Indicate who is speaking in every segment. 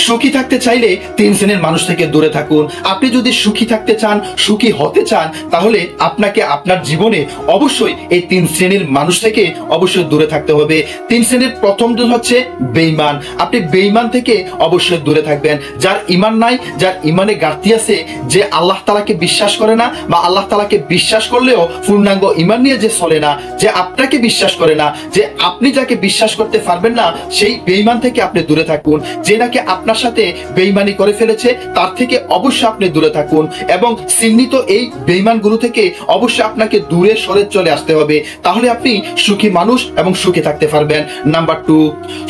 Speaker 1: সুখী থাকতে চাইলে 3 শ্রেণীর মানুষ থেকে দূরে থাকুন। আপনি যদি সুখী থাকতে চান, সুখী হতে চান, তাহলে আপনাকে আপনার জীবনে অবশ্যই এই 3 শ্রেণীর মানুষ থেকে অবশ্যই দূরে থাকতে হবে। 3 শ্রেণীর প্রথম জন হচ্ছে বেঈমান। আপনি বেঈমান থেকে অবশ্যই দূরে থাকবেন। যার ঈমান নাই, যার ঈমানে ঘাটতি আছে, যে আল্লাহ তাআলাকে বিশ্বাস করে না, বা আল্লাহ তাআলাকে বিশ্বাস করলেও পূর্ণাঙ্গ ঈমান নিয়ে যে চলে না, যে আপনাকে বিশ্বাস করে না, যে আপনি যাকে বিশ্বাস করতে পারবেন না, সেই বেঈমান থেকে আপনি দূরে থাকুন। যে নাকি আপনার সাথে বেঈমানি করে ফেলেছে, তার থেকে অবশ্যই আপনি দূরে থাকুন। এবং চিহ্নিত এই বেঈমানগুলো থেকে অবশ্যই আপনাকে দূরে সরে চলে আসতে হবে। তাহলে আপনি সুখী মানুষ এবং সুখী থাকতে পারবেন। নাম্বার 2,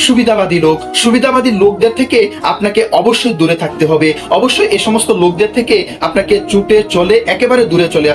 Speaker 1: সুবিধাবাদী লোক। সুবিধাবাদী লোকদের থেকে আপনাকে অবশ্যই দূরে থাকতে হবে। অবশ্যই এই সমস্ত লোকদের থেকে আপনাকে ছুটে চলে একেবারে দূরে চলে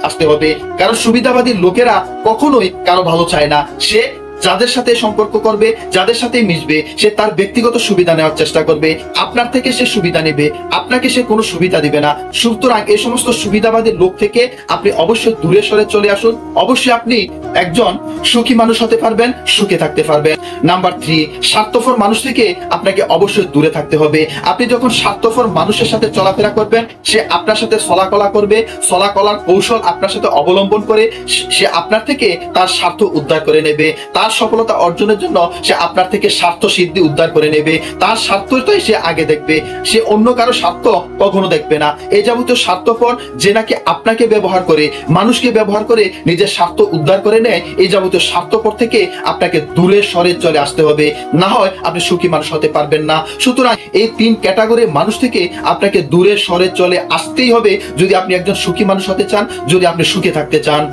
Speaker 1: আসতে হবে। কারণ সুবিধাবাদী লোকেরা কখনোই কারো ভালো চায় না। সে যাদের সাথে সম্পর্ক করবে, যাদের সাথে মিশবে, সে তার ব্যক্তিগত সুবিধা নেওয়ার চেষ্টা করবে। আপনার থেকে সে সুবিধা নেবে, আপনাকে সে কোনো সুবিধা দিবে না। সুতরাং এই সমস্ত সুবিধাবাদী লোক থেকে আপনি অবশ্যই দূরে সরে চলে আসুন। অবশ্যই আপনি একজন সুখী মানুষ হতে পারবেন, সুখে থাকতে পারবেন। নাম্বার 3, স্বার্থপর মানুষ থেকে আপনাকে অবশ্যই দূরে থাকতে হবে। আপনি যখন স্বার্থপর মানুষের সাথে চলাফেরা করবেন, সে আপনার সাথে ছলাকলা করবে, ছলাকলার কৌশল আপনার সাথে অবলম্বন করে সে আপনার থেকে তার স্বার্থ উদ্ধার করে নেবে। তার সফলতা অর্জনের জন্য সে আপনার থেকে স্বার্থ সিদ্ধি উদ্ধার করে নেবে। তার স্বার্থটাই সে আগে দেখবে, সে অন্য কারো স্বার্থ কখনো দেখবে না। এই যাবতীয় স্বার্থপর যে নাকি আপনাকে ব্যবহার করে, মানুষকে ব্যবহার করে নিজের স্বার্থ উদ্ধার করে নেয়, এই যাবতীয় স্বার্থপর থেকে আপনাকে দূরে সরে চলে আসতে হবে। না হয় আপনি সুখী মানুষ হতে পারবেন না। সুতরাং এই 3 ক্যাটাগরির মানুষ থেকে আপনাকে দূরে সরে চলে আসতেই হবে যদি আপনি একজন সুখী মানুষ হতে চান, যদি আপনি সুখে থাকতে চান।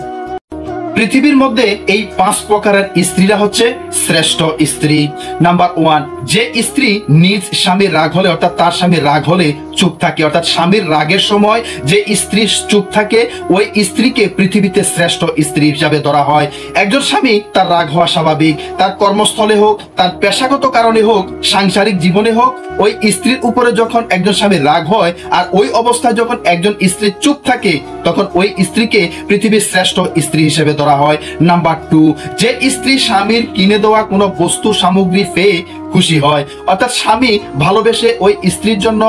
Speaker 1: পৃথিবীর মধ্যে এই 5 প্রকারের স্ত্রীরা হচ্ছে শ্রেষ্ঠ স্ত্রী। নাম্বার 1, যে স্ত্রী নিজ স্বামীর রাগ হলে, অর্থাৎ তার স্বামীর রাগ হলে চুপ থাকে, অর্থাৎ স্বামীর রাগের সময় যে স্ত্রী চুপ থাকে, ওই স্ত্রীকে পৃথিবীতে শ্রেষ্ঠ স্ত্রী হিসাবে ধরা হয়। একজন স্বামী তার রাগ হওয়া স্বাভাবিক, তার কর্মস্থলে হোক, তার পেশাগত কারণে হোক, সাংসারিক জীবনে হোক, ওই স্ত্রীর উপরে যখন একজন স্বামীর রাগ হয় আর ওই অবস্থায় যখন একজন স্ত্রী চুপ থাকে, তখন ওই স্ত্রীকে পৃথিবীর শ্রেষ্ঠ স্ত্রী হিসেবে ধরা হয়। নাম্বার 2, যে স্ত্রী স্বামীর কিনে দেওয়া কোনো বস্তু সামগ্রী পেয়ে খুশি হয়, অর্থাৎ স্বামী ভালোবেসে ওই স্ত্রীর জন্য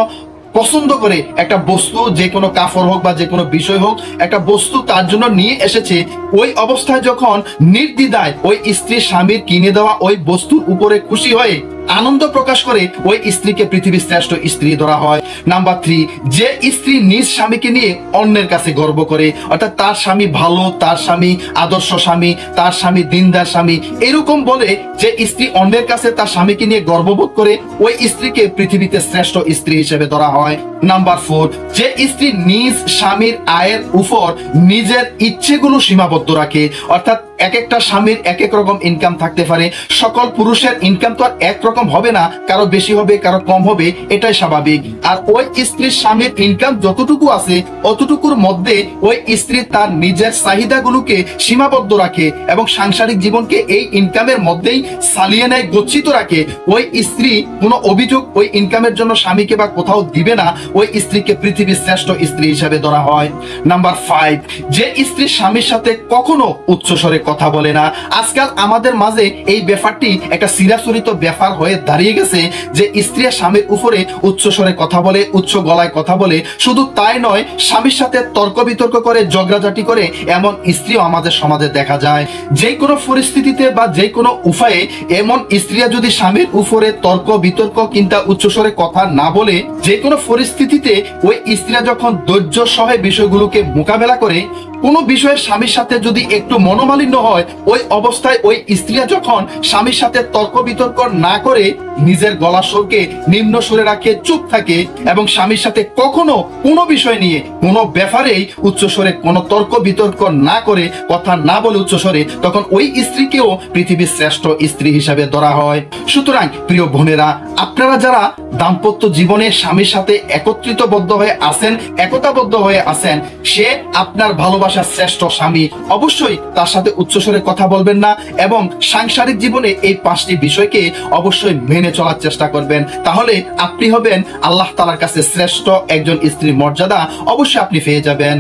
Speaker 1: পছন্দ করে একটা বস্তু, যে কোনো কাপড় হোক বা যে কোনো বিষয় হোক, একটা বস্তু তার জন্য নিয়ে এসেছে, ওই অবস্থায় যখন নির্দ্বিধায় ওই স্ত্রী স্বামীর কিনে দেওয়া ওই বস্তুর উপরে খুশি হয়ে আনন্দ প্রকাশ করে ওই স্ত্রীকে পৃথিবীর শ্রেষ্ঠ স্ত্রী ধরা হয়। নাম্বার 3, যে স্ত্রী নিজ স্বামীকে নিয়ে অন্যের কাছে গর্ব করে, অর্থাৎ তার স্বামী ভালো, তার স্বামী আদর্শ স্বামী, তার স্বামী দিনদার স্বামী, এরকম বলে যে স্ত্রী অন্যের কাছে তার স্বামীকে নিয়ে গর্ববোধ করে, ওই স্ত্রীকে পৃথিবীতে শ্রেষ্ঠ স্ত্রী হিসেবে ধরা হয়। নাম্বার 4, যে স্ত্রী নিজ স্বামীর আয়ের উপর নিজের ইচ্ছেগুলো সীমাবদ্ধ রাখে, অর্থাৎ এক একটা স্বামীর এক এক রকম ইনকাম থাকতে পারে। সকল পুরুষের ইনকাম তো আর একরকম হবে না, কারো বেশি হবে, কারো কম হবে, এটাই স্বাভাবিক। আর ওই স্ত্রীর স্বামীর ইনকাম যতটুকু আছে অতটুকুর মধ্যে ওই স্ত্রী তার নিজের চাহিদাগুলোকে সীমাবদ্ধ রাখে এবং সাংসারিক জীবনকে এই ইনকামের মধ্যেই চালিয়ে নেয়, গচ্ছিত রাখে। ওই স্ত্রী কোনো অভিযোগ ওই ইনকামের জন্য স্বামীকে বা কোথাও দিবে না, ওই স্ত্রীকে পৃথিবীর শ্রেষ্ঠ স্ত্রী হিসেবে ধরা হয়। নাম্বার 5, যে স্ত্রী স্বামীর সাথে কখনো উচ্চস্বরে কথা বলে না। আজকাল আমাদের মাঝে এই ব্যাপারটি একটা চিরাচরিত ব্যাপার হয়ে দাঁড়িয়ে গেছে, যে স্ত্রী স্বামীর উপরে উচ্চস্বরে কথা বলে, উচ্চ গলায় কথা বলে। শুধু তাই নয়, স্বামীর সাথে তর্ক বিতর্ক করে, ঝগড়াঝাটি করে, এমন স্ত্রীও আমাদের সমাজে দেখা যায়। যে কোনো পরিস্থিতিতে বা যে কোনো উপায়ে এমন স্ত্রীরা যদি স্বামীর উপরে তর্ক বিতর্ক কিংবা উচ্চস্বরে কথা না বলে, যে কোনো পরিস্থিতিতে ওই স্ত্রীরা যখন ধৈর্য সহ বিষয়গুলোকে মোকাবেলা করে, কোনো বিষয়ে স্বামীর সাথে যদি একটু মনোমালিন্য হয়, ওই অবস্থায় ওই স্ত্রীরা যখন স্বামীর সাথে তর্ক বিতর্ক না করে নিজের গলা স্বরকে নিম্ন সুরে রাখে, চুপ থাকে এবং স্বামীর সাথে কখনো কোনো বিষয় নিয়ে কোনো ব্যাপারেই উচ্চস্বরে কোনো তর্ক বিতর্ক না করে, কথা না বলে উচ্চস্বরে, তখন ওই স্ত্রীকেও পৃথিবীর শ্রেষ্ঠ স্ত্রী হিসাবে ধরা হয়। সুতরাং প্রিয় বোনেরা, আপনারা যারা দাম্পত্য জীবনে স্বামীর সাথে একত্রিতবদ্ধ হয়ে আছেন, একতাবদ্ধ হয়ে আছেন, সে আপনার ভালোবাসার শ্রেষ্ঠ স্বামী, অবশ্যই তার সাথে উচ্চস্বরে কথা বলবেন না এবং সাংসারিক জীবনে এই 5টি বিষয়কে অবশ্যই মেনে চলার চেষ্টা করবেন। তাহলে আপনি হবেন আল্লাহ তাআলার কাছে শ্রেষ্ঠ একজন স্ত্রীর মর্যাদা অবশ্যই আপনি পেয়ে যাবেন।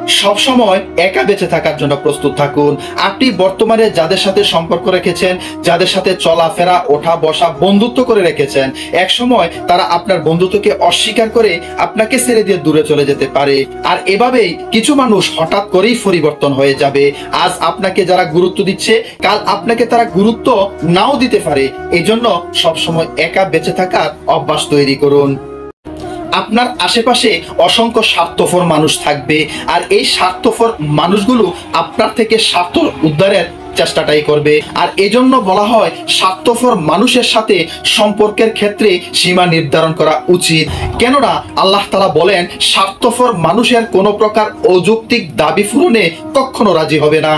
Speaker 1: সব সময় একা বেঁচে থাকার জন্য প্রস্তুত থাকুন। আপনি বর্তমানে যাদের সাথে সম্পর্ক রেখেছেন, যাদের সাথে চলাফেরা ওঠা বসা বন্ধুত্ব করে রেখেছেন, এক সময় তারা আপনার বন্ধুত্বকে অস্বীকার করে আপনাকে ছেড়ে দিয়ে দূরে চলে যেতে পারে। আর এভাবেই কিছু মানুষ হঠাৎ করেই পরিবর্তন হয়ে যাবে। আজ আপনাকে যারা গুরুত্ব দিচ্ছে, কাল আপনাকে তারা গুরুত্ব নাও দিতে পারে। এই জন্য সবসময় একা বেঁচে থাকার অভ্যাস তৈরি করুন। আপনার আশেপাশে অসংখ্য স্বার্থপর মানুষ থাকবে, আর এই স্বার্থপর মানুষগুলো আপনার থেকে স্বার্থ উদ্ধারের চেষ্টাটাই করবে। আর এজন্য বলা হয় স্বার্থপর মানুষের সাথে সম্পর্কের ক্ষেত্রে সীমা নির্ধারণ করা উচিত। কেননা আল্লাহ তাআলা বলেন, স্বার্থপর মানুষের কোনো প্রকার অযৌক্তিক দাবি পূরণে কখনো রাজি হবে না।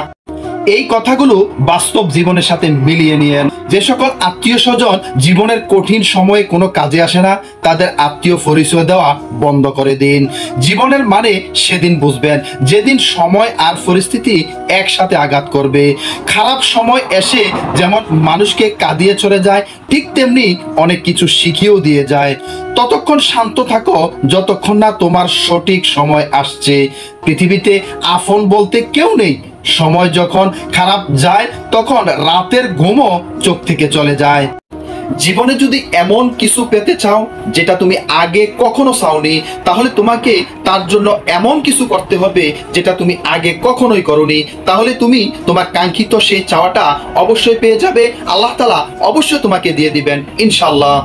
Speaker 1: এই কথাগুলো বাস্তব জীবনের সাথে মিলিয়ে নিয়েন। যে সকল আত্মীয় স্বজন জীবনের কঠিন সময়ে কোনো কাজে আসে না, তাদের আত্মীয় পরিচয় দেওয়া বন্ধ করে দিন। জীবনের মানে সেদিন বুঝবেন যেদিন সময় আর পরিস্থিতি একসাথে আঘাত করবে। খারাপ সময় এসে যেমন মানুষকে কাঁদিয়ে চলে যায়, ঠিক তেমনি অনেক কিছু শিখিয়েও দিয়ে যায়। ততক্ষণ শান্ত থাকো যতক্ষণ না তোমার সঠিক সময় আসছে। পৃথিবীতে আপন বলতে কেউ নেই। সময় যখন খারাপ যায় তখন রাতের ঘুমও চোখ থেকে চলে যায়। জীবনে যদি এমন কিছু পেতে চাও যেটা তুমি আগে কখনো চাওনি, তাহলে তোমাকে তার জন্য এমন কিছু করতে হবে যেটা তুমি আগে কখনোই করোনি। তাহলে তুমি তোমার কাঙ্ক্ষিত সেই চাওয়াটা অবশ্যই পেয়ে যাবে। আল্লাহ তাআলা অবশ্যই তোমাকে দিয়ে দিবেন ইনশাআল্লাহ।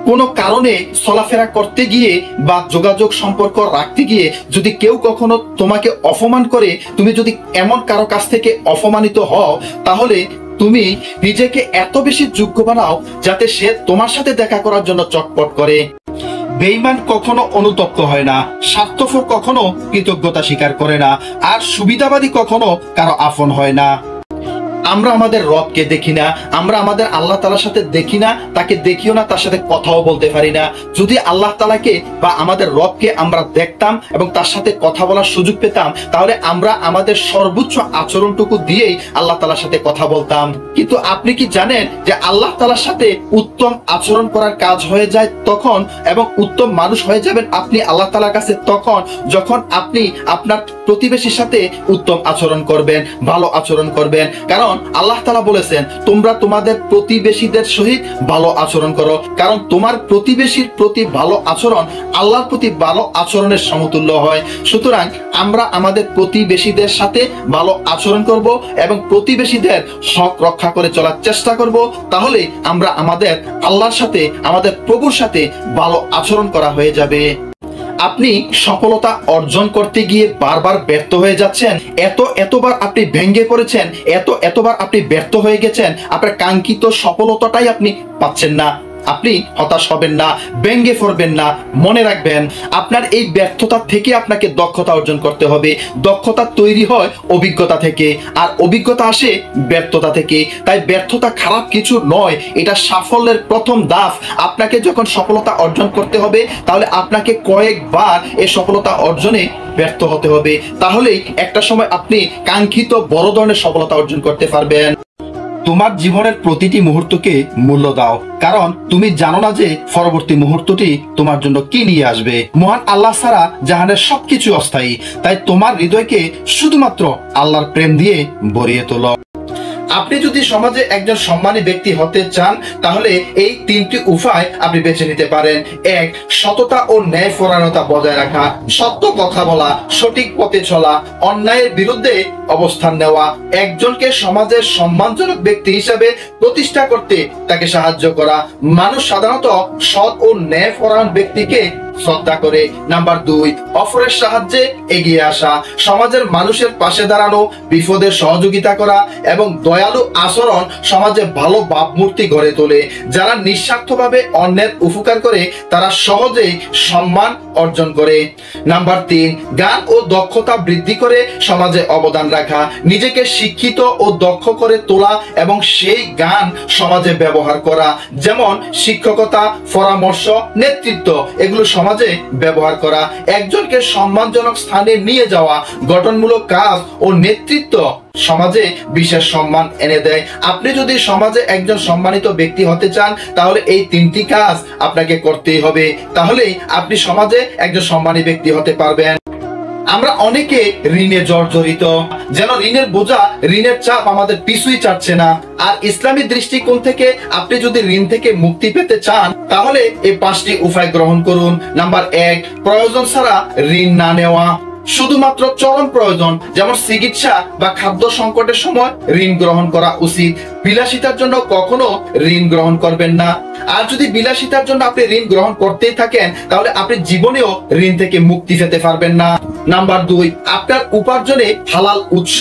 Speaker 1: কোনো কারণে চলাফেরা করতে গিয়ে বা যোগাযোগ সম্পর্ক রাখতে গিয়ে যদি কেউ কখনো তোমাকে অপমান করে, তুমি যদি এমন কারো কাছ থেকে অপমানিত হও, তাহলে তুমি নিজেকে এত বেশি যোগ্য বানাও যাতে সে তোমার সাথে দেখা করার জন্য চটপট করে। বেঈমান কখনো অনুতপ্ত হয় না, স্বার্থপর কখনো কৃতজ্ঞতা স্বীকার করে না, আর সুবিধাবাদী কখনো কারো আপন হয় না। আমরা আমাদের রবকে দেখি না, আমরা আমাদের আল্লাহ তাআলার সাথে দেখি না, তাকে দেখিও না, তার সাথে কথাও বলতে পারি না। যদি আল্লাহ তাআলাকে বা আমাদের রবকে আমরা দেখতাম এবং তার সাথে কথা বলার সুযোগ পেতাম, তাহলে আমরা আমাদের সর্বোচ্চ আচরণটুকু দিয়েই আল্লাহ তাআলার সাথে কথা বলতাম। কিন্তু আপনি কি জানেন যে আল্লাহ তাআলার সাথে উত্তম আচরণ করার কাজ হয়ে যায় তখন, এবং উত্তম মানুষ হয়ে যাবেন আপনি আল্লাহ তাআলার কাছে তখন, যখন আপনি আপনার প্রতিবেশীর সাথে উত্তম আচরণ করবেন, ভালো আচরণ করবেন। কারণ আল্লাহ তাআলা বলেছেন, তোমরা তোমাদের প্রতিবেশীদের সহিত ভালো আচরণ করো, কারণ তোমার প্রতিবেশীর প্রতি ভালো আচরণ আল্লাহর প্রতি ভালো আচরণের সমতুল্য হয়। সুতরাং আমরা আমাদের প্রতিবেশীদের সাথে ভালো আচরণ করব এবং প্রতিবেশীদের হক রক্ষা করে চলার চেষ্টা করব। তাহলে আমরা আমাদের আল্লাহর সাথে, আমাদের প্রভুর সাথে ভালো আচরণ করা হয়ে যাবে। আপনি সফলতা অর্জন করতে গিয়ে বারবার ব্যর্থ হয়ে যাচ্ছেন, এতবার আপনি ভেঙে পড়েছেন, এতবার আপনি ব্যর্থ হয়ে গেছেন, আপনার কাঙ্ক্ষিত সফলতাটাই আপনি পাচ্ছেন না। আপনি হতাশ হবেন না, ভেঙে পড়বেন না। মনে রাখবেন, আপনার এই ব্যর্থতা থেকে আপনাকে দক্ষতা অর্জন করতে হবে। দক্ষতা তৈরি হয় অভিজ্ঞতা থেকে, আর অভিজ্ঞতা আসে ব্যর্থতা থেকে। তাই ব্যর্থতা খারাপ কিছু নয়, এটা সাফল্যের প্রথম ধাপ। আপনাকে যখন সফলতা অর্জন করতে হবে, তাহলে আপনাকে কয়েকবার এই সফলতা অর্জনে ব্যর্থ হতে হবে। তাহলেই একটা সময় আপনি কাঙ্ক্ষিত বড় ধরনের সফলতা অর্জন করতে পারবেন। তোমার জীবনের প্রতিটি মুহূর্তকে মূল্য দাও, কারণ তুমি জানো না যে পরবর্তী মুহূর্তটি তোমার জন্য কি নিয়ে আসবে। মহান আল্লাহ ছাড়া জাহানের সবকিছু অস্থায়ী। তাই তোমার হৃদয়কে শুধুমাত্র আল্লাহর প্রেম দিয়ে ভরিয়ে তোলো। আপনি যদি সমাজে একজন সম্মানী ব্যক্তি হতে চান, তাহলে এই তিনটি উপায় আপনি বেছে নিতে পারেন। 1. সততা ও ন্যায়পরায়ণতা বজায় রাখা, সত্য কথা বলা, সঠিক পথে চলা, অন্যায়ের বিরুদ্ধে অবস্থান নেওয়া, একজনকে সমাজের সম্মানজনক ব্যক্তি হিসাবে প্রতিষ্ঠা করতে তাকে সাহায্য করা। মানুষ সাধারণত সৎ ও ন্যায়পরায়ণ ব্যক্তিকে শ্রদ্ধা করে। নাম্বার 2, অপরের সাহায্যে এগিয়ে আসা, সমাজের মানুষের পাশে দাঁড়ানো, বিপদে সহযোগিতা করা এবং দয়ালু আচরণ সমাজে ভালো ভাবমূর্তি গড়ে তোলে। যারা নিঃস্বার্থভাবে অন্যের উপকার করে তারা সহজেই সম্মান অর্জন করে। নাম্বার 3, জ্ঞান ও দক্ষতা বৃদ্ধি করে সমাজে অবদান রাখা, নিজেকে শিক্ষিত ও দক্ষ করে তোলা এবং সেই জ্ঞান সমাজে ব্যবহার করা, যেমন শিক্ষকতা, পরামর্শ, নেতৃত্ব, এগুলো সমাজে ব্যবহার করা। একজনকে সম্মানজনক স্থানে নিয়ে যাওয়া, গঠনমূলক কাজ ও নেতৃত্ব সমাজে বিশেষ সম্মান এনে দেয়। আপনি যদি সমাজে একজন সম্মানিত ব্যক্তি হতে চান, তাহলে এই তিনটি কাজ আপনাকে করতেই হবে। তাহলেই আপনি সমাজে একজন সম্মানী ব্যক্তি হতে পারবেন। আমরা অনেকে ঋণে জর্জরিত, যেন ঋণের বোঝা, ঋণের চাপ আমাদের পিছুই ছাড়ছে না। আর ইসলামী দৃষ্টিকোণ থেকে আপনি যদি ঋণ থেকে মুক্তি পেতে চান তাহলে এই 5টি উপায় গ্রহণ করুন। নাম্বার 1, প্রয়োজন ছাড়া ঋণ না নেওয়া। শুধুমাত্র চরম প্রয়োজন যেমন চিকিৎসা বা খাদ্য সংকটের সময় ঋণ গ্রহণ করা উচিত। বিলাসিতার জন্য কখনো ঋণ গ্রহণ করবেন না। আর যদি বিলাসিতার জন্য আপনি ঋণ গ্রহণ করতেই থাকেন তাহলে আপনি জীবনেও ঋণ থেকে মুক্তি পেতে পারবেন না। নাম্বার 2, আপনার উপার্জনে হালাল উৎস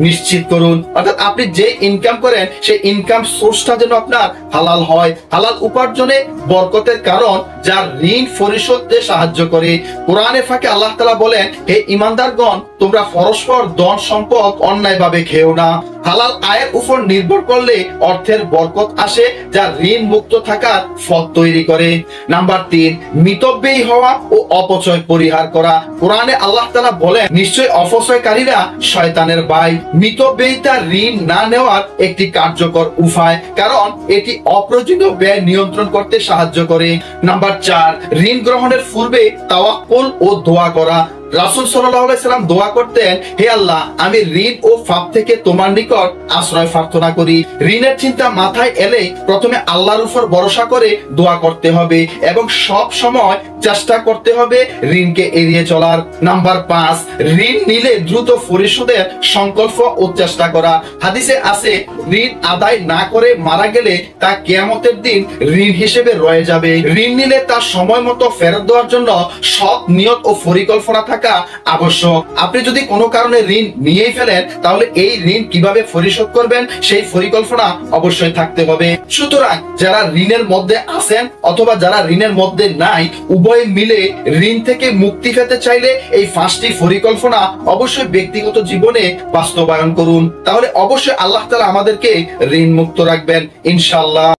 Speaker 1: নিশ্চিত করুন, অর্থাৎ আপনি যে ইনকাম করেন সেই ইনকাম সোর্সটা যেন আপনার হালাল হয়। হালাল উপার্জনে বরকতের কারণ, যা ঋণ পরিশোধে সাহায্য করে। কোরআনে ফাঁকে আল্লাহ তাআলা বলেন, হে ঈমানদারগণ, তোমরা পরস্পর ধন সম্পদ অন্যায়ভাবে খেও না। হালাল আয়ের উপর নির্ভর করলে অর্থের বরকত আসে, যা ঋণ মুক্ত থাকার পথ তৈরি করে। নাম্বার 3, মিতব্যয়ী হওয়া ও অপচয় পরিহার করা। কোরআনে আল্লাহ তাআলা বলেন, নিশ্চয় অপচয়কারীরা শয়তানের ভাই। মিতব্যয়িতা ঋণ না নেওয়ার একটি কার্যকর উপায়, কারণ এটি অপ্রয়োজনীয় ব্যয় নিয়ন্ত্রণ করতে সাহায্য করে। নাম্বার 4, ঋণ গ্রহণের পূর্বে তাওয়াক্কুল ও দোয়া করা। রাসূল সাল্লাল্লাহু আলাইহি সাল্লাম দোয়া করতেন, হে আল্লাহ, আমি ঋণ ও পাপ থেকে তোমার নিকট আশ্রয় প্রার্থনা করি। ঋণের চিন্তা মাথায় এলে প্রথমে আল্লাহর উপর ভরসা করে দোয়া করতে হবে এবং সব সময় চেষ্টা করতে হবে ঋণকে এড়িয়ে চলার। নাম্বার 5, ঋণ নিলে দ্রুত পরিশোধের সংকল্প ও চেষ্টা করা। হাদিসে আছে, ঋণ আদায় না করে মারা গেলে তা কিয়ামতের দিন ঋণ হিসেবে রয়ে যাবে। ঋণ নিলে তার সময় মতো ফেরত দেওয়ার জন্য সৎ নিয়ত ও পরিকল্পনা থাকা আবশ্যক। আপনি যদি কোনো কারণে ঋণ নিয়েই ফেলেন তাহলে এই ঋণ কিভাবে পরিশোধ করবেন সেই পরিকল্পনা অবশ্যই থাকতে হবে। সুতরাং যারা ঋণের মধ্যে আছেন অথবা যারা ঋণের মধ্যে নাই, উভয় মিলে ঋণ থেকে মুক্তি পেতে চাইলে এই 5টি পরিকল্পনা অবশ্যই ব্যক্তিগত জীবনে বাস্তবায়ন করুন, তাহলে অবশ্যই আল্লাহ তাআলা আমাদেরকে ঋণ মুক্ত রাখবেন ইনশাআল্লাহ।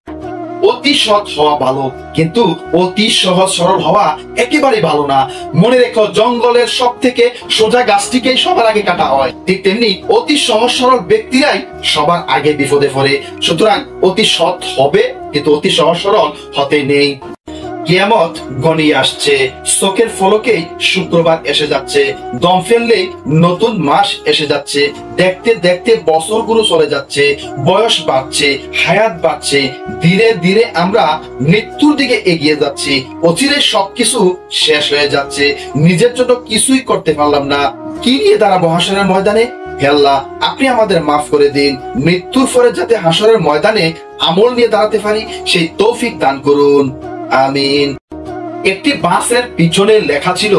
Speaker 1: অতি সৎ হওয়া ভালো, কিন্তু অতি সহজ সরল হওয়া একেবারে ভালো না। মনে রেখো, জঙ্গলের সব থেকে সোজা গাছটিকেই সবার আগে কাটা হয়, ঠিক তেমনি অতি সহজ সরল ব্যক্তিরাই সবার আগে বিপদে পড়ে। সুতরাং অতি সৎ হবে, কিন্তু অতি সহজ সরল হতে নেই। কিয়ামত ঘনিয়ে আসছে, চোখের ফলকেই শুক্রবার এসে যাচ্ছে, দম ফেললেই নতুন মাস এসে যাচ্ছে। দেখতে দেখতে বছরগুলো চলে যাচ্ছে, বয়স বাড়ছে, হায়াত বাড়ছে, ধীরে ধীরে আমরা মৃত্যুর দিকে এগিয়ে যাচ্ছি। অচিরে সবকিছু শেষ হয়ে যাচ্ছে, নিজের জন্য কিছুই করতে পারলাম না। কি নিয়ে দাঁড়াবো হাসরের ময়দানে? হে আল্লাহ, আপনি আমাদের মাফ করে দিন। মৃত্যুর পরে যাতে হাসরের ময়দানে আমল নিয়ে দাঁড়াতে পারি সেই তৌফিক দান করুন, আমিন। একটি বাসের পিছনে লেখা ছিল,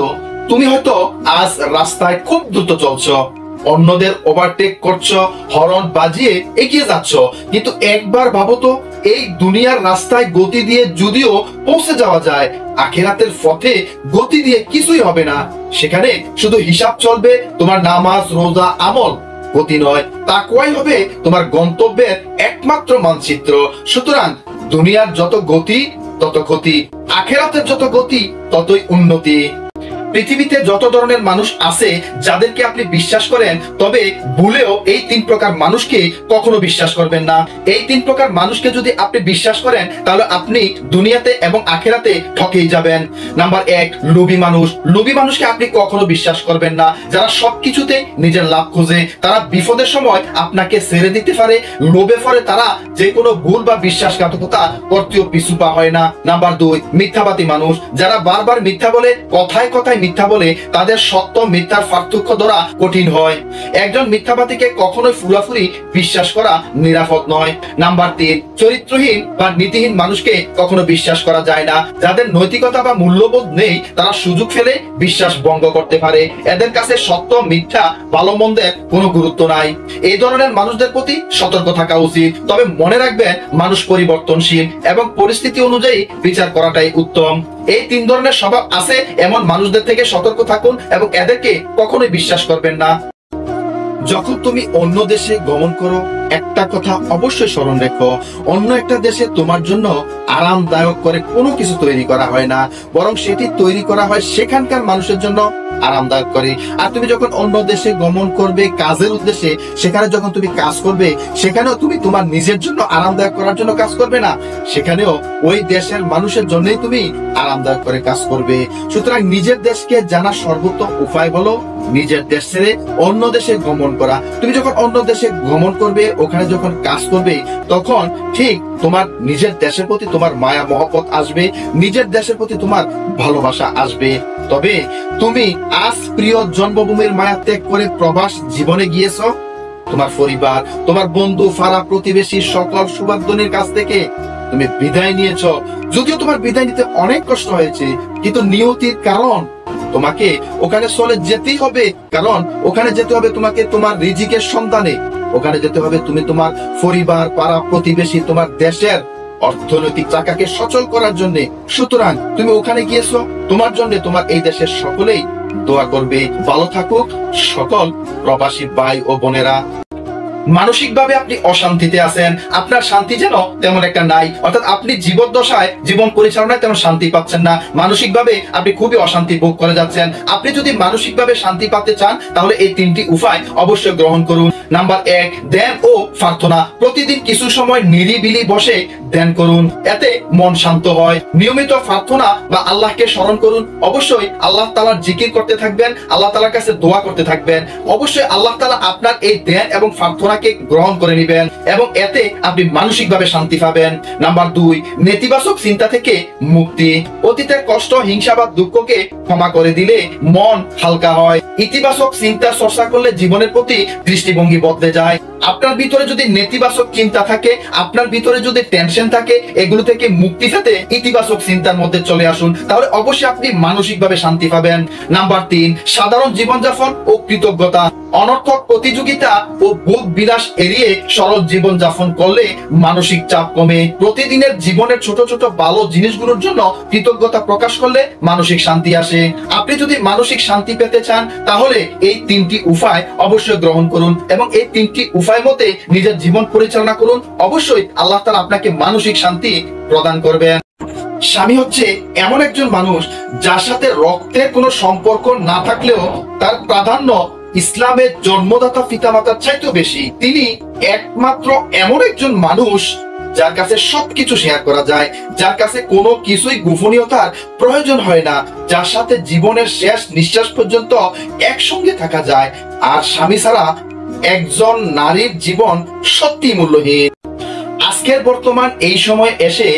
Speaker 1: তুমি হয়তো আজ রাস্তায় খুব দ্রুত চলছ, অন্যদের ওভারটেক করছো, হর্ন বাজিয়ে এগিয়ে যাচ্ছ, কিন্তু একবার ভাবো তো, এই দুনিয়ার রাস্তায় গতি দিয়ে যদিও পৌঁছে যাওয়া যায়, আখিরাতের পথে গতি দিয়ে কিছুই হবে না। সেখানে শুধু হিসাব চলবে, তোমার নামাজ, রোজা, আমল। গতি নয়, তাকওয়াই হবে তোমার গন্তব্যের একমাত্র মানচিত্র। সুতরাং দুনিয়ার যত গতি তত ক্ষতি, আখিরাতের যত গতি ততই উন্নতি। পৃথিবীতে যত ধরনের মানুষ আছে যাদেরকে আপনি বিশ্বাস করেন, তবে ভুলেও এই 3 প্রকার মানুষকে কখনো বিশ্বাস করবেন না। এই 3 প্রকার মানুষকে যদি আপনি বিশ্বাস করেন তাহলে আপনি দুনিয়াতে এবং আখিরাতে ঠকেই যাবেন। নাম্বার 1, লোভী মানুষ। লোভী মানুষকে আপনি কখনো বিশ্বাস করবেন না। যারা সবকিছুতে নিজের লাভ খোঁজে, তারা বিপদের সময় আপনাকে ছেড়ে দিতে পারে। লোভে পড়ে তারা যে কোনো ভুল বা বিশ্বাসঘাতকতা করতেও পিছু পা হয় না। নাম্বার 2, মিথ্যাবাদী মানুষ। যারা বারবার মিথ্যা বলে, কথায় কথায় মিথ্যা বলে, তাদের সত্য মিথ্যার পার্থক্য ধরা কঠিন হয়। একজন মিথ্যাবাদীকে কখনোই পুরোপুরি বিশ্বাস করা নিরাপদ নয়। নাম্বার 3, চরিত্রহীন বা নীতিহীন মানুষকে কখনো বিশ্বাস করা যায় না। যাদের নৈতিকতা বা মূল্যবোধ নেই, তারা সুযোগ ফেলে বিশ্বাস ভঙ্গ করতে পারে। এদের কাছে সত্য মিথ্যা ভালো মন্দের কোনো গুরুত্ব নাই। এই ধরনের মানুষদের প্রতি সতর্ক থাকা উচিত। তবে মনে রাখবেন, মানুষ পরিবর্তনশীল এবং পরিস্থিতি অনুযায়ী বিচার করাটাই উত্তম। এই 3 ধরনের স্বভাব আছে এমন মানুষদের থেকে সতর্ক থাকুন এবং এদেরকে কখনোই বিশ্বাস করবেন না। যখন তুমি অন্য দেশে গমন করো, একটা কথা অবশ্যই স্মরণ রেখো, অন্য একটা দেশে তোমার জন্য আরামদায়ক করে কোনো কিছু তৈরি করা হয় না, বরং সেটি তৈরি করা হয় সেখানকার মানুষের জন্য আরামদায়ক করে। আর তুমি যখন অন্য দেশে গমন করবে কাজের উদ্দেশ্যে, সেখানে যখন তুমি কাজ করবে, সেখানেও তুমি তোমার নিজের জন্য আরামদায়ক করার জন্য কাজ করবে না, সেখানেও ওই দেশের মানুষের জন্যই তুমি আরামদায়ক করে কাজ করবে। সুতরাং নিজের দেশকে জানার সর্বোত্তম উপায় হলো নিজের দেশ ছেড়ে অন্য দেশে গমন করা। তুমি যখন অন্য দেশে গমন করবে, ওখানে যখন কাজ করবে, তখন ঠিক তোমার নিজের দেশের প্রতি তোমার মায়া মহব্বত আসবে, নিজের দেশের প্রতি তোমার ভালোবাসা আসবে। তবে তুমি আজ প্রিয় জন্মভূমির মায়া ত্যাগ করে প্রবাস জীবনে গিয়েছ, তোমার পরিবার, তোমার বন্ধু, পাড়া প্রতিবেশী সকল সুবাদ্যনের কাছ থেকে তুমি বিদায় নিয়েছ। যদিও তোমার বিদায় নিতে অনেক কষ্ট হয়েছে, কিন্তু নিয়তির কারণ তোমাকে ওখানে চলে যেতেই হবে। কারণ ওখানে যেতে হবে তোমাকে তোমার রিজিকের সন্ধানে, ওখানে যেতে হবে তুমি তোমার পরিবার, পাড়া প্রতিবেশী, তোমার দেশের অর্থনৈতিক চাকাকে সচল করার জন্য। সুতরাং তুমি ওখানে গিয়েছো, তোমার জন্য তোমার এই দেশের সকলেই দোয়া করবে। ভালো থাকুক সকল প্রবাসী ভাই ও বোনেরা। মানসিকভাবে আপনি অশান্তিতে আছেন, আপনার শান্তি যেন তেমন একটা নাই, অর্থাৎ আপনি জীবদ্দশায় জীবন পরিচালনায় তেমন শান্তি পাচ্ছেন না, মানসিকভাবে আপনি খুবই অশান্তি ভোগ করে যাচ্ছেন। আপনি যদি মানসিকভাবে শান্তি পেতে চান, তাহলে এই তিনটি উপায় অবশ্যই গ্রহণ করুন। নাম্বার 1, ধ্যান ও প্রার্থনা। প্রতিদিন কিছু সময় নিরিবিলি বসে ধ্যান করুন, এতে মন শান্ত হয়। নিয়মিত প্রার্থনা বা আল্লাহকে স্মরণ করুন। অবশ্যই আল্লাহ তাআলার জিকির করতে থাকবেন, আল্লাহ তাআলার কাছে দোয়া করতে থাকবেন। অবশ্যই আল্লাহ তাআলা আপনার এই ধ্যান এবং প্রার্থনাকে গ্রহণ করে নেবেন এবং এতে আপনি মানসিকভাবে শান্তি পাবেন। নাম্বার 2, নেতিবাচক চিন্তা থেকে মুক্তি। অতীতের কষ্ট, হিংসা বা দুঃখকে ক্ষমা করে দিলে মন হালকা হয়। ইতিবাচক চিন্তা চর্চা করলে জীবনের প্রতি দৃষ্টিভঙ্গি বদলে যায়। আপনার ভিতরে যদি নেতিবাচক চিন্তা থাকে, আপনার ভিতরে যদি টেনশন থাকে, এগুলো থেকে মুক্তি পেতে ইতিবাচক চিন্তার মধ্যে চলে আসুন, তাহলে অবশ্যই আপনি মানসিকভাবে শান্তি পাবেন। নাম্বার 3, সাধারণ জীবনযাপন ও কৃতজ্ঞতা। অনর্থক প্রতিযোগিতা ও ভোগ বিলাস এড়িয়ে সরল জীবন যাপন করলে মানসিক চাপ কমে। প্রতিদিনের জীবনের ছোট ছোট ভালো জিনিসগুলোর জন্য কৃতজ্ঞতা প্রকাশ করলে মানসিক শান্তি আসে। আপনি যদি মানসিক শান্তি পেতে চান, তাহলে এই তিনটি উপায় অবশ্যই গ্রহণ করুন এবং এই তিনটি উপায় মতে নিজের জীবন পরিচালনা করুন। অবশ্যই আল্লাহ তাআলা আপনাকে মানসিক শান্তি প্রদান করবেন। স্বামী হচ্ছে এমন একজন মানুষ যার সাথে রক্তের কোনো সম্পর্ক না থাকলেও তার প্রাধান্য ইসলামের জন্মদাতা পিতামাতার চাইতেও বেশি। তিনি একমাত্র এমন একজন মানুষ যার কাছে সবকিছু শেয়ার করা যায়, যার কাছে কোনো কিছুই গোপনীয়তার প্রয়োজন হয় না, যার সাথে জীবনের শেষ নিঃশ্বাস পর্যন্ত একসঙ্গে থাকা যায়। আর স্বামী ছাড়া একজন নারীর জীবন সত্যি মূল্যহীন। আজকের বর্তমান এই সময় এসে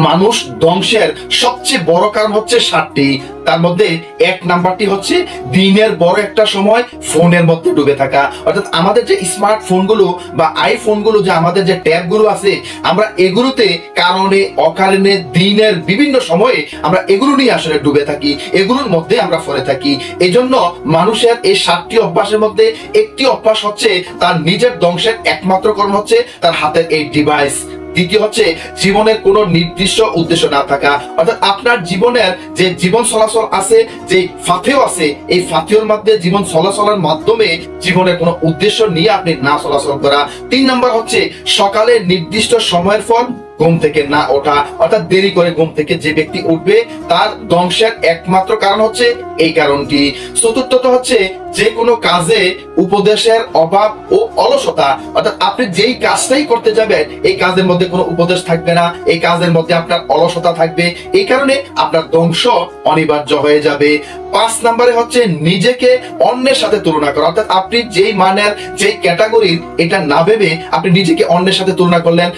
Speaker 1: মানুষ ধ্বংসের সবচেয়ে বড় কারণ হচ্ছে 7টি। তার মধ্যে 1 নাম্বারটি হচ্ছে দিনের বড় একটা সময় ফোনের মধ্যে ডুবে থাকা। অর্থাৎ আমাদের যে স্মার্টফোনগুলো বা আইফোনগুলো, যে আমাদের যে ট্যাবগুলো আছে, আমরা এগুলোতে কারণে অকারণে দিনের বিভিন্ন সময়ে আমরা এগুলো নিয়ে আসলে ডুবে থাকি, এগুলোর মধ্যে আমরা পড়ে থাকি। এই জন্য মানুষের এই 7টি অভ্যাসের মধ্যে একটি অভ্যাস হচ্ছে তার নিজের ধ্বংসের একমাত্র কারণ হচ্ছে তার হাতের এই ডিভাইস। দ্বিতীয় হচ্ছে জীবনের কোনো নির্দিষ্ট উদ্দেশ্য না থাকা। অর্থাৎ আপনার জীবনের যে জীবন চলাচল আছে, যে ফাথেও আছে, এই ফাথেওর মধ্যে জীবন চলাচলের মাধ্যমে জীবনের কোনো উদ্দেশ্য নিয়ে আপনি না চলাচল করা। 3 নাম্বার হচ্ছে সকালে নির্দিষ্ট সময়ের পর ঘুম থেকে না ওঠা। অর্থাৎ দেরি করে ঘুম থেকে যে ব্যক্তি উঠবে, তার ধ্বংসের একমাত্র কারণ হচ্ছে এই কারণটি। চতুর্থত হচ্ছে যে কোনো কাজে উপদেশের অভাব ও অলসতা। অর্থাৎ আপনি যেই কাজটাই করতে যাবেন, এই কাজের মধ্যে কোনো উপদেশ থাকবে না, এই কাজের মধ্যে আপনার অলসতা থাকবে, এই কারণে আপনার ধ্বংস অনিবার্য হয়ে যাবে। 5 নম্বরে হচ্ছে নিজেকে অন্যের সাথে তুলনা করা। অর্থাৎ আপনি যেই মানের, যেই ক্যাটাগরির, এটা না ভেবে আপনি নিজেকে অন্যের সাথে তুলনা করলেন।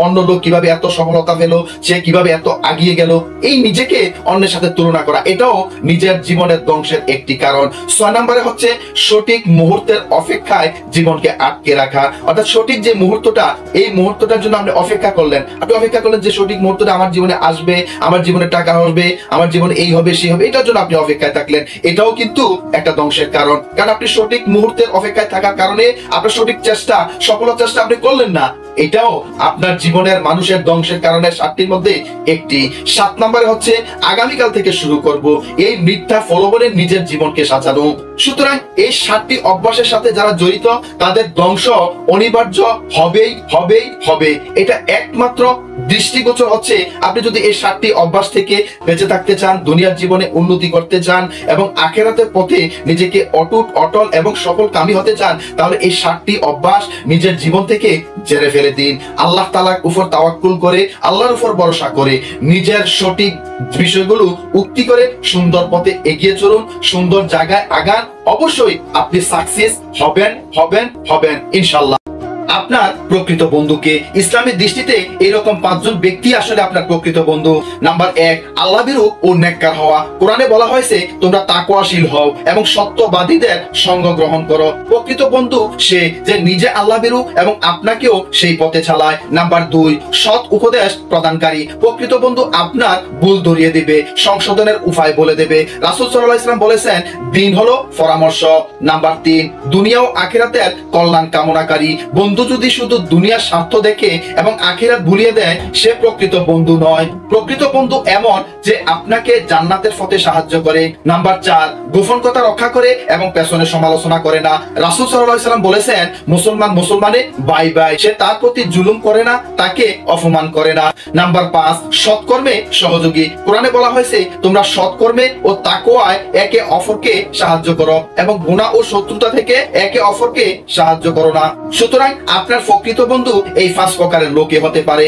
Speaker 1: অন্য লোক কিভাবে এত সফলতা পেল, সে কিভাবে এত আগিয়ে গেল, এই নিজেকে অন্যের সাথে তুলনা করা, এটাও নিজের জীবনের ধ্বংসের একটি কারণ। 6 নম্বরে হচ্ছে সঠিক মুহূর্তের অপেক্ষায় জীবনকে আটকে রাখা। অর্থাৎ সঠিক যে মুহূর্তটা, এই মুহূর্তটার জন্য আপনি অপেক্ষা করলেন, যে সঠিক মুহূর্তটা আমার জীবনে আসবে, আমার জীবনে টাকা আসবে, আমার জীবনে এই হবে সেই হবে, এটার জন্য আপনি অপেক্ষায় থাকলেন, এটাও কিন্তু একটা ধ্বংসের কারণ। কারণ আপনি সঠিক মুহূর্তের অপেক্ষায় থাকার কারণে আপনার সঠিক চেষ্টা, সফলতার চেষ্টা আপনি করলেন না, এটাও আপনার জীবনের মানুষের ধ্বংসের কারণে 7টির মধ্যে একটি। 7 নম্বরে হচ্ছে আগামীকাল থেকে শুরু করব, এই মিথ্যা ফলবলে নিজের জীবনকে সাজানো। সুতরাং এই 7টি অভ্যাসের সাথে যারা জড়িত, তাদের ধ্বংস অনিবার্য হবে। এটা একমাত্র দৃষ্টিগোচর হচ্ছে। আপনি যদি এই 7টি অভ্যাস থেকে বেঁচে থাকতে চান, দুনিয়ার জীবনে উন্নতি করতে চান এবং আখিরাতের পথে নিজেকে অটুট, অটল এবং সফলকামী হতে চান, তাহলে এই 7টি অভ্যাস নিজের জীবন থেকে ঝেড়ে ফেলে দিন। আল্লাহ তাআলার উপর তাওয়াক্কুল করে, আল্লাহর উপর ভরসা করে নিজের সঠিক বিষয়গুলো উক্তি করে সুন্দর পথে এগিয়ে চলুন, সুন্দর জায়গায় আগান, অবশ্যই আপনি সাকসেস হবেন হবেন হবেন ইনশাল্লাহ। আপনার প্রকৃত বন্ধুকে ইসলামের দৃষ্টিতে এরকম 5 জন ব্যক্তি আসলে আপনার প্রকৃত বন্ধু। নাম্বার 1, আল্লাহ ভীরু ও নেককার হওয়া। কোরআনে বলা হয়েছে তোমরা তাকওয়াশীল হও এবং সত্যবাদীদের সঙ্গ গ্রহণ করো। প্রকৃত বন্ধু সে যে নিজে আল্লাহ ভীরু এবং আপনাকেও সেই পথে চালায়। নাম্বার 2, সৎ উপদেশ প্রদানকারী। প্রকৃত বন্ধু আপনার ভুল ধরিয়ে দিবে, সংশোধনের উপায় বলে দেবে। রাসূল সাল্লাল্লাহু আলাইহি ওয়াসাল্লাম বলেছেন দিন হলো পরামর্শ। নাম্বার 3, দুনিয়া ও আখিরাতের কল্যাণ কামনাকারী। বন্ধু যদি শুধু দুনিয়ার স্বার্থ দেখে এবং আখিরাত ভুলিয়ে দেয়, সে প্রকৃত বন্ধু নয়। প্রকৃত বন্ধু এমন যে আপনাকে জান্নাতের পথে সাহায্য করে। নাম্বার 4, গোপন কথা রক্ষা করে এবং পেছনে সমালোচনা করে না। রাসূল সাল্লাল্লাহু আলাইহি ওয়াসাল্লাম বলেছেন মুসলমান মুসলমানে বাই বাই। সে তার প্রতি জুলুম করে না, তাকে অপমান করে না। নাম্বার 5, সৎকর্মে সহযোগী। কোরআনে বলা হয়েছে তোমরা সৎকর্মে ও তাকওয়ায় একে অপরকে সাহায্য করো এবং গুনাহ ও শত্রুতা থেকে একে অপরকে সাহায্য করো না। সুতরাং আপনার প্রকৃত বন্ধু এই 5 প্রকারের লোকে হতে পারে।